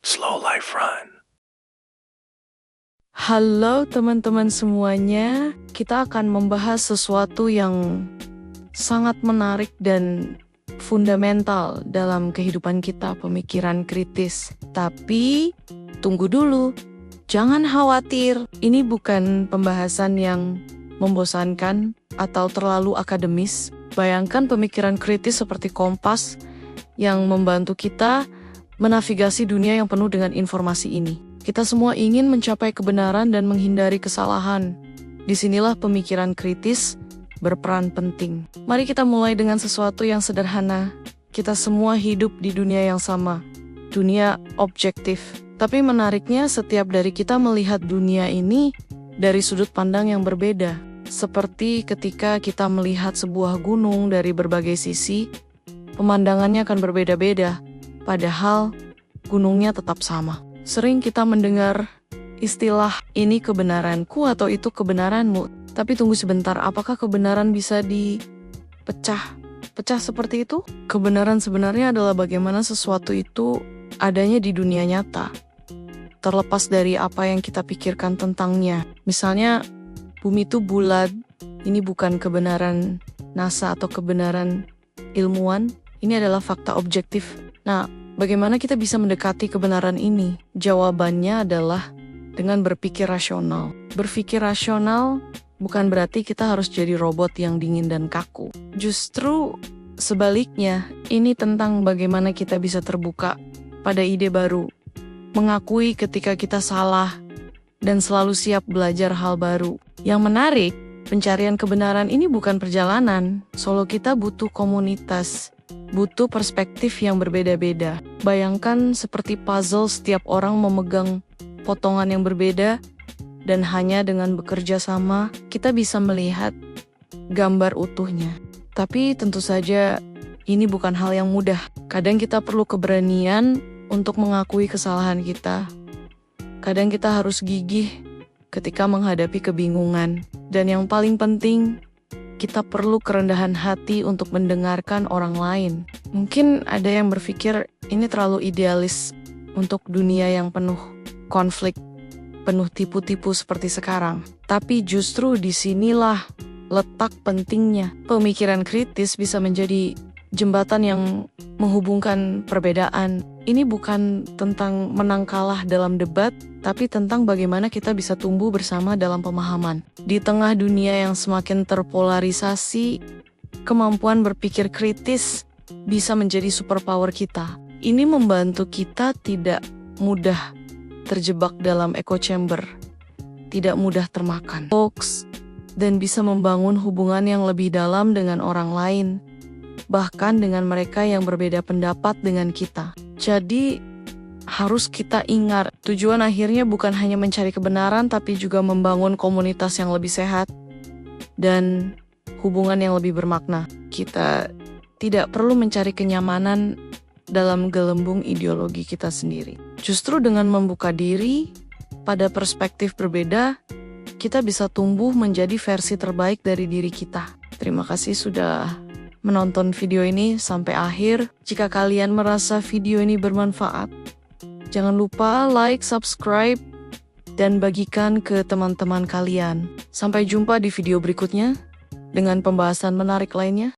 Slow Life Run. Halo teman-teman semuanya, kita akan membahas sesuatu yang sangat menarik dan fundamental dalam kehidupan kita, pemikiran kritis. Tapi, tunggu dulu, jangan khawatir, ini bukan pembahasan yang membosankan atau terlalu akademis. Bayangkan pemikiran kritis seperti kompas yang membantu kita menavigasi dunia yang penuh dengan informasi ini. Kita semua ingin mencapai kebenaran dan menghindari kesalahan. Disinilah pemikiran kritis berperan penting. Mari kita mulai dengan sesuatu yang sederhana. Kita semua hidup di dunia yang sama, dunia objektif. Tapi menariknya, setiap dari kita melihat dunia ini dari sudut pandang yang berbeda. Seperti ketika kita melihat sebuah gunung dari berbagai sisi, pemandangannya akan berbeda-beda, padahal gunungnya tetap sama. Sering kita mendengar istilah ini kebenaranku atau itu kebenaranmu. Tapi tunggu sebentar, apakah kebenaran bisa dipecah seperti itu? Kebenaran sebenarnya adalah bagaimana sesuatu itu adanya di dunia nyata, terlepas dari apa yang kita pikirkan tentangnya. Misalnya, bumi itu bulat, ini bukan kebenaran NASA atau kebenaran ilmuwan, ini adalah fakta objektif. Nah, bagaimana kita bisa mendekati kebenaran ini? Jawabannya adalah dengan berpikir rasional. Berpikir rasional bukan berarti kita harus jadi robot yang dingin dan kaku. Justru sebaliknya, ini tentang bagaimana kita bisa terbuka pada ide baru, mengakui ketika kita salah, dan selalu siap belajar hal baru. Yang menarik, pencarian kebenaran ini bukan perjalanan. Solo kita butuh komunitas, butuh perspektif yang berbeda-beda. Bayangkan seperti puzzle, setiap orang memegang potongan yang berbeda, dan hanya dengan bekerja sama, kita bisa melihat gambar utuhnya. Tapi tentu saja, ini bukan hal yang mudah. Kadang kita perlu keberanian untuk mengakui kesalahan kita. Kadang kita harus gigih ketika menghadapi kebingungan. Dan yang paling penting, kita perlu kerendahan hati untuk mendengarkan orang lain. Mungkin ada yang berpikir ini terlalu idealis untuk dunia yang penuh konflik, penuh tipu-tipu seperti sekarang. Tapi justru disinilah letak pentingnya. Pemikiran kritis bisa menjadi jembatan yang menghubungkan perbedaan. Ini bukan tentang menang kalah dalam debat, tapi tentang bagaimana kita bisa tumbuh bersama dalam pemahaman. Di tengah dunia yang semakin terpolarisasi, kemampuan berpikir kritis bisa menjadi superpower kita. Ini membantu kita tidak mudah terjebak dalam echo chamber, tidak mudah termakan hoax, dan bisa membangun hubungan yang lebih dalam dengan orang lain, bahkan dengan mereka yang berbeda pendapat dengan kita. Jadi, harus kita ingat, tujuan akhirnya bukan hanya mencari kebenaran, tapi juga membangun komunitas yang lebih sehat dan hubungan yang lebih bermakna. Kita tidak perlu mencari kenyamanan dalam gelembung ideologi kita sendiri. Justru dengan membuka diri pada perspektif berbeda, kita bisa tumbuh menjadi versi terbaik dari diri kita. Terima kasih sudah menonton video ini sampai akhir. Jika kalian merasa video ini bermanfaat, jangan lupa like, subscribe, dan bagikan ke teman-teman kalian. Sampai jumpa di video berikutnya dengan pembahasan menarik lainnya.